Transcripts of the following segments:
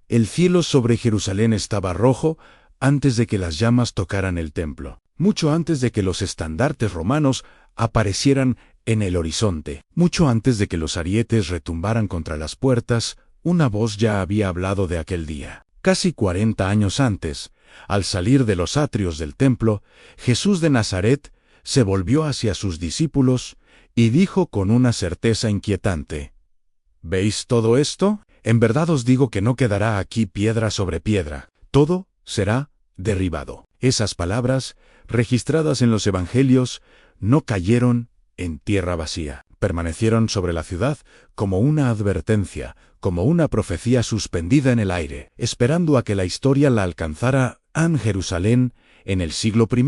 El cielo sobre Jerusalén estaba rojo antes de que las llamas tocaran el templo, mucho antes de que los estandartes romanos aparecieran en el horizonte, mucho antes de que los arietes retumbaran contra las puertas. Una voz ya había hablado de aquel día. Casi 40 años antes, al salir de los atrios del templo, Jesús de Nazaret se volvió hacia sus discípulos y dijo con una certeza inquietante: ¿Veis todo esto? En verdad os digo que no quedará aquí piedra sobre piedra, todo será derribado. Esas palabras, registradas en los Evangelios, no cayeron en tierra vacía. Permanecieron sobre la ciudad como una advertencia, como una profecía suspendida en el aire, esperando a que la historia la alcanzara. Jerusalén, en el siglo I,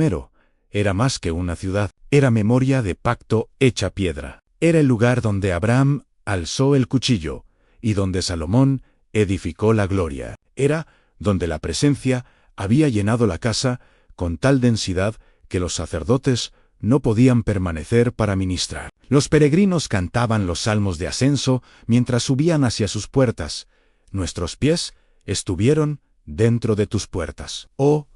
era más que una ciudad, era memoria de pacto hecha piedra. Era el lugar donde Abraham alzó el cuchillo y donde Salomón edificó la gloria. Era donde la presencia había llenado la casa con tal densidad que los sacerdotes no podían permanecer para ministrar. Los peregrinos cantaban los salmos de ascenso mientras subían hacia sus puertas. Nuestros pies estuvieron dentro de tus puertas, oh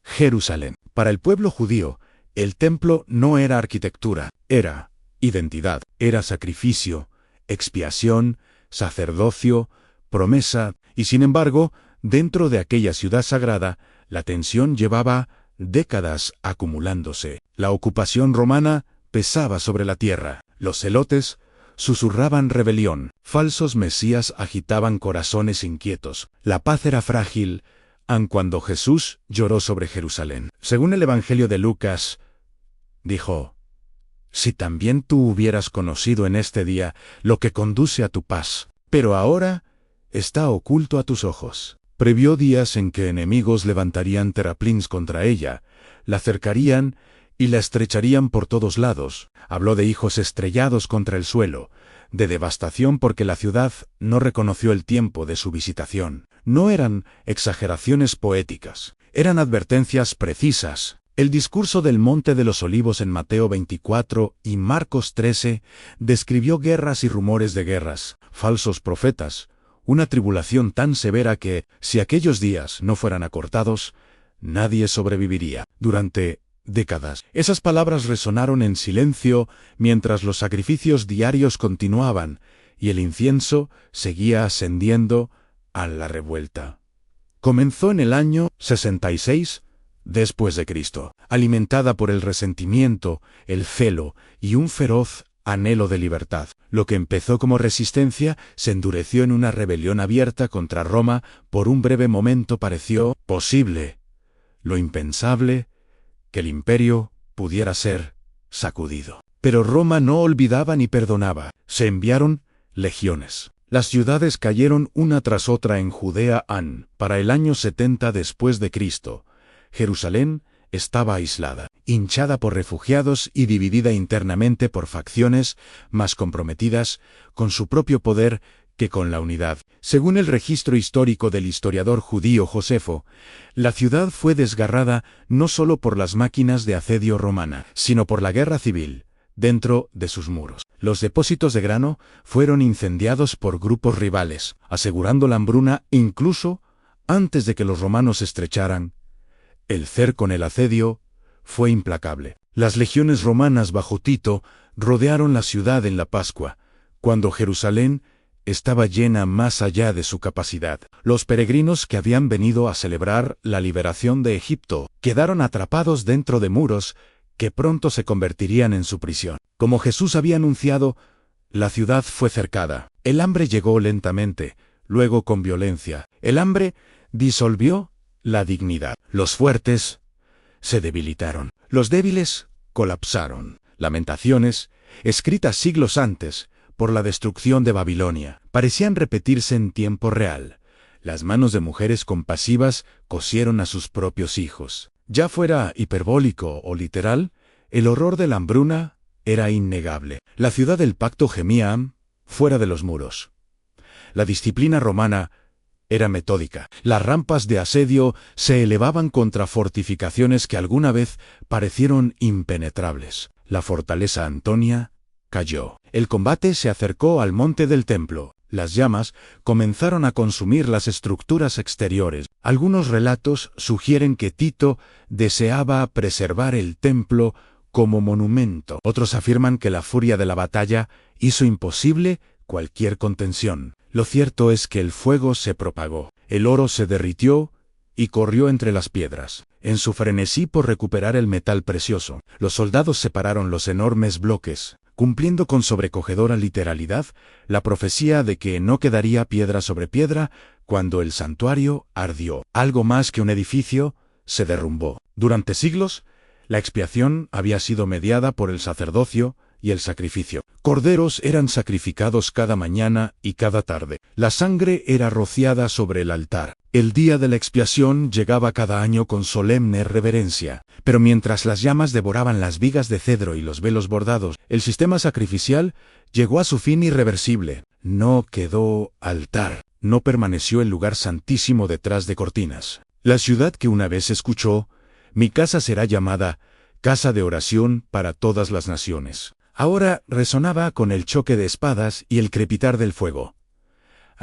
Jerusalén. Para el pueblo judío, el templo no era arquitectura, era identidad, era sacrificio, expiación, sacerdocio, promesa, y sin embargo, dentro de aquella ciudad sagrada, la tensión llevaba décadas acumulándose. La ocupación romana pesaba sobre la tierra. Los celotes susurraban rebelión. Falsos mesías agitaban corazones inquietos. La paz era frágil, aun cuando Jesús lloró sobre Jerusalén. Según el Evangelio de Lucas, dijo: «Si también tú hubieras conocido en este día lo que conduce a tu paz, pero ahora está oculto a tus ojos». Previó días en que enemigos levantarían terraplins contra ella, la cercarían y la estrecharían por todos lados. Habló de hijos estrellados contra el suelo, de devastación porque la ciudad no reconoció el tiempo de su visitación. No eran exageraciones poéticas, eran advertencias precisas. El discurso del Monte de los Olivos en Mateo 24 y Marcos 13 describió guerras y rumores de guerras, falsos profetas, una tribulación tan severa que, si aquellos días no fueran acortados, nadie sobreviviría. Durante décadas, esas palabras resonaron en silencio mientras los sacrificios diarios continuaban y el incienso seguía ascendiendo a la revuelta. Comenzó en el año 66 después de Cristo, alimentada por el resentimiento, el celo y un feroz anhelo de libertad. Lo que empezó como resistencia se endureció en una rebelión abierta contra Roma. Por un breve momento pareció posible, lo impensable, que el imperio pudiera ser sacudido. Pero Roma no olvidaba ni perdonaba. Se enviaron legiones. Las ciudades cayeron una tras otra en Judea. Para el año 70 después de Cristo, Jerusalén estaba aislada, hinchada por refugiados y dividida internamente por facciones más comprometidas con su propio poder que con la unidad. Según el registro histórico del historiador judío Josefo, la ciudad fue desgarrada no solo por las máquinas de asedio romana, sino por la guerra civil dentro de sus muros. Los depósitos de grano fueron incendiados por grupos rivales, asegurando la hambruna incluso antes de que los romanos estrecharan el cerco. Con el asedio fue implacable. Las legiones romanas bajo Tito rodearon la ciudad en la Pascua, cuando Jerusalén estaba llena más allá de su capacidad. Los peregrinos que habían venido a celebrar la liberación de Egipto quedaron atrapados dentro de muros que pronto se convertirían en su prisión. Como Jesús había anunciado, la ciudad fue cercada. El hambre llegó lentamente, luego con violencia. El hambre disolvió la dignidad. Los fuertes se debilitaron. Los débiles colapsaron. Lamentaciones, escritas siglos antes por la destrucción de Babilonia, parecían repetirse en tiempo real. Las manos de mujeres compasivas cosieron a sus propios hijos. Ya fuera hiperbólico o literal, el horror de la hambruna era innegable. La ciudad del pacto gemía fuera de los muros. La disciplina romana era metódica. Las rampas de asedio se elevaban contra fortificaciones que alguna vez parecieron impenetrables. La fortaleza Antonia cayó. El combate se acercó al monte del templo. Las llamas comenzaron a consumir las estructuras exteriores. Algunos relatos sugieren que Tito deseaba preservar el templo como monumento. Otros afirman que la furia de la batalla hizo imposible cualquier contención. Lo cierto es que el fuego se propagó. El oro se derritió y corrió entre las piedras. En su frenesí por recuperar el metal precioso, los soldados separaron los enormes bloques, cumpliendo con sobrecogedora literalidad la profecía de que no quedaría piedra sobre piedra cuando el santuario ardió. Algo más que un edificio se derrumbó. Durante siglos, la expiación había sido mediada por el sacerdocio y el sacrificio. Corderos eran sacrificados cada mañana y cada tarde. La sangre era rociada sobre el altar. El día de la expiación llegaba cada año con solemne reverencia. Pero mientras las llamas devoraban las vigas de cedro y los velos bordados, el sistema sacrificial llegó a su fin irreversible. No quedó altar. No permaneció el lugar santísimo detrás de cortinas. La ciudad que una vez escuchó: «Mi casa será llamada casa de oración para todas las naciones», ahora resonaba con el choque de espadas y el crepitar del fuego.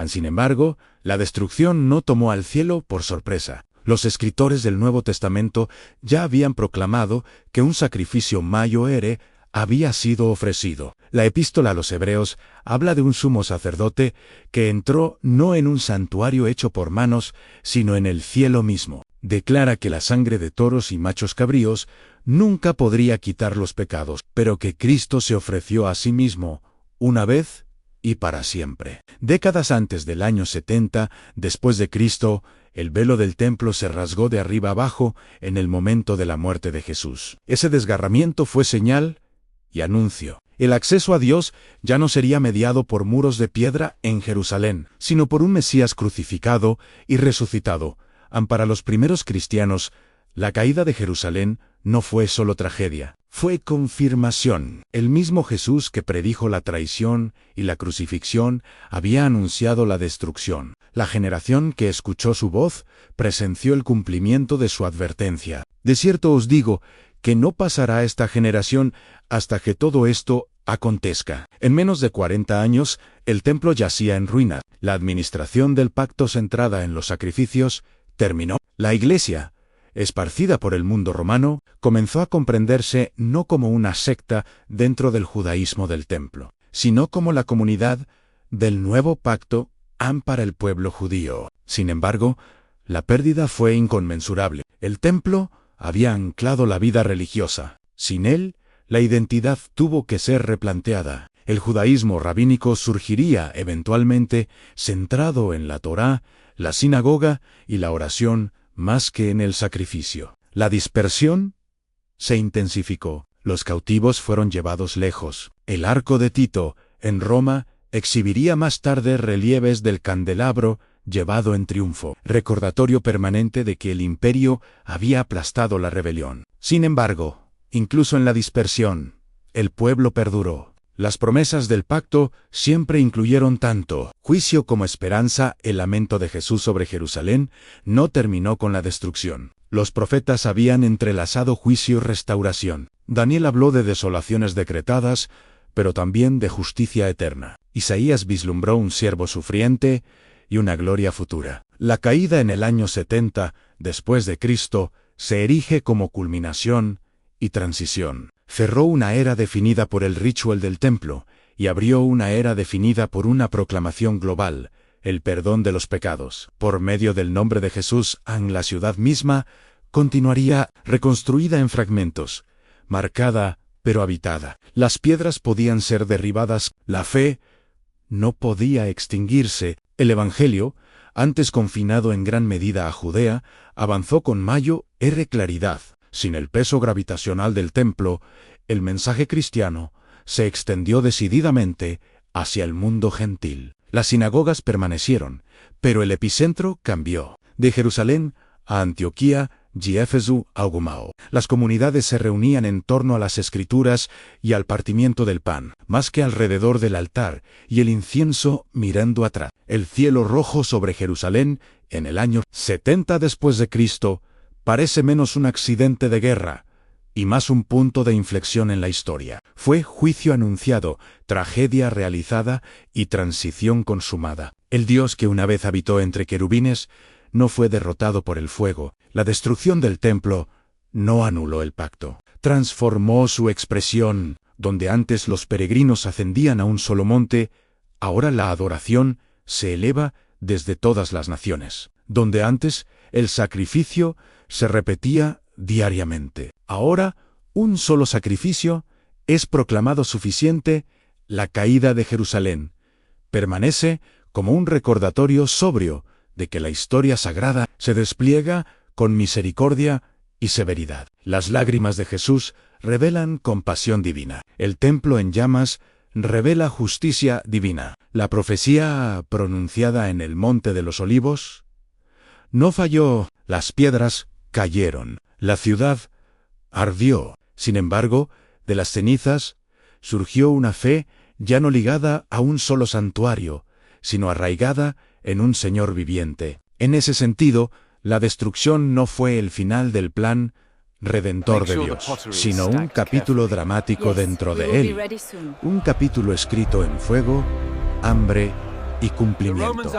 Sin embargo, la destrucción no tomó al cielo por sorpresa. Los escritores del Nuevo Testamento ya habían proclamado que un sacrificio mayor había sido ofrecido. La epístola a los Hebreos habla de un sumo sacerdote que entró no en un santuario hecho por manos, sino en el cielo mismo. Declara que la sangre de toros y machos cabríos nunca podría quitar los pecados, pero que Cristo se ofreció a sí mismo, una vez y para siempre. Décadas antes del año 70, después de Cristo, el velo del templo se rasgó de arriba abajo en el momento de la muerte de Jesús. Ese desgarramiento fue señal y anuncio. El acceso a Dios ya no sería mediado por muros de piedra en Jerusalén, sino por un Mesías crucificado y resucitado. Para los primeros cristianos, la caída de Jerusalén no fue solo tragedia, fue confirmación. El mismo Jesús que predijo la traición y la crucifixión había anunciado la destrucción. La generación que escuchó su voz presenció el cumplimiento de su advertencia. De cierto os digo que no pasará esta generación hasta que todo esto acontezca. En menos de 40 años, el templo yacía en ruinas. La administración del pacto centrada en los sacrificios terminó. La Iglesia, esparcida por el mundo romano, comenzó a comprenderse no como una secta dentro del judaísmo del templo, sino como la comunidad del nuevo pacto para el pueblo judío. Sin embargo, la pérdida fue inconmensurable. El templo había anclado la vida religiosa. Sin él, la identidad tuvo que ser replanteada. El judaísmo rabínico surgiría eventualmente centrado en la Torá, la sinagoga y la oración, más que en el sacrificio. La dispersión se intensificó. Los cautivos fueron llevados lejos. El arco de Tito, en Roma, exhibiría más tarde relieves del candelabro llevado en triunfo, recordatorio permanente de que el imperio había aplastado la rebelión. Sin embargo, incluso en la dispersión, el pueblo perduró. Las promesas del pacto siempre incluyeron tanto juicio como esperanza. El lamento de Jesús sobre Jerusalén no terminó con la destrucción. Los profetas habían entrelazado juicio y restauración. Daniel habló de desolaciones decretadas, pero también de justicia eterna. Isaías vislumbró un siervo sufriente y una gloria futura. La caída en el año 70, después de Cristo, se erige como culminación y transición. Cerró una era definida por el ritual del templo y abrió una era definida por una proclamación global, el perdón de los pecados. Por medio del nombre de Jesús, la ciudad misma continuaría reconstruida en fragmentos, marcada pero habitada. Las piedras podían ser derribadas, la fe no podía extinguirse. El Evangelio, antes confinado en gran medida a Judea, avanzó con mayor claridad. Sin el peso gravitacional del templo, el mensaje cristiano se extendió decididamente hacia el mundo gentil. Las sinagogas permanecieron, pero el epicentro cambió. De Jerusalén a Antioquía y Éfeso a Gumao. Las comunidades se reunían en torno a las Escrituras y al partimiento del pan, más que alrededor del altar y el incienso mirando atrás. El cielo rojo sobre Jerusalén, en el año 70 después de Cristo, parece menos un accidente de guerra y más un punto de inflexión en la historia. Fue juicio anunciado, tragedia realizada y transición consumada. El Dios que una vez habitó entre querubines no fue derrotado por el fuego. La destrucción del templo no anuló el pacto. Transformó su expresión. Donde antes los peregrinos ascendían a un solo monte, ahora la adoración se eleva desde todas las naciones. Donde antes el sacrificio se repetía diariamente, ahora un solo sacrificio es proclamado suficiente. La caída de Jerusalén permanece como un recordatorio sobrio de que la historia sagrada se despliega con misericordia y severidad. Las lágrimas de Jesús revelan compasión divina. El templo en llamas revela justicia divina. La profecía pronunciada en el Monte de los Olivos no falló. Las piedras cayeron. La ciudad ardió. Sin embargo, de las cenizas surgió una fe ya no ligada a un solo santuario, sino arraigada en un Señor viviente. En ese sentido, la destrucción no fue el final del plan redentor de Dios, sino un capítulo dramático dentro de él, un capítulo escrito en fuego, hambre y cumplimiento.